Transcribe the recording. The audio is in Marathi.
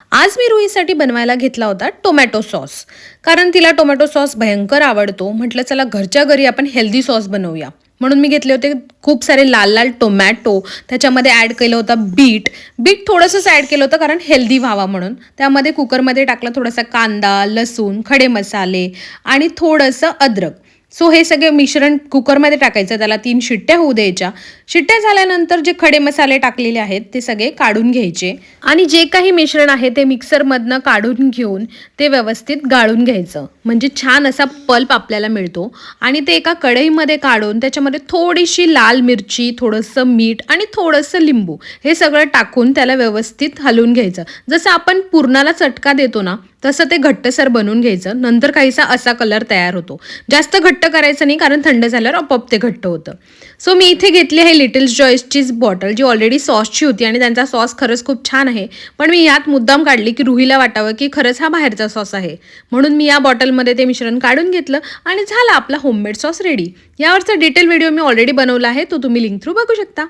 आज मी रुईसाठी बनवायला घेतला होता टोमॅटो सॉस. कारण तिला टोमॅटो सॉस भयंकर आवडतो. म्हटलं चला घरच्या घरी आपण हेल्दी सॉस बनवूया. म्हणून मी घेतले होते खूप सारे लाल लाल टोमॅटो. त्याच्यामध्ये ॲड केलं होतं बीट. बीट थोडंसंच ॲड केलं होतं कारण हेल्दी व्हावा म्हणून. त्यामध्ये कुकरमध्ये टाकला थोडासा कांदा, लसूण, खडे मसाले आणि थोडंसं अद्रक. सो हे सगळे मिश्रण कुकरमध्ये टाकायचं. त्याला 3 शिट्ट्या होऊ द्यायच्या. शिट्ट्या झाल्यानंतर जे खडे मसाले टाकलेले आहेत ते सगळे काढून घ्यायचे आणि जे काही मिश्रण आहे ते मिक्सरमधनं काढून घेऊन ते व्यवस्थित गाळून घ्यायचं. म्हणजे छान असा पल्प आपल्याला मिळतो आणि ते एका कढईमध्ये काढून त्याच्यामध्ये थोडीशी लाल मिरची, थोडंसं मीठ आणि थोडंसं लिंबू हे सगळं टाकून त्याला व्यवस्थित हलवून घ्यायचं. जसं आपण पुरणाला चटका देतो ना, तसं ते घट्टसर बनवून घ्यायचं. नंतर काहीसा असा कलर तयार होतो. जास्त घट्ट करायचं नाही कारण थंड झाल्यावर आपोआप ते घट्ट होतं. सो मी इथे घेतली आहे लिटिल जॉयसची बॉटल जी ऑलरेडी सॉसची होती आणि त्यांचा सॉस खरंच खूप छान आहे. पण मी यात मुद्दाम काढली की रुहीला वाटावं की खरंच हा बाहेरचा सॉस आहे. म्हणून मी या बॉटलमध्ये ते मिश्रण काढून घेतलं आणि झाला आपला होममेड सॉस रेडी. यावरचा डिटेल व्हिडिओ मी ऑलरेडी बनवला आहे. तो तुम्ही लिंक थ्रू बघू शकता.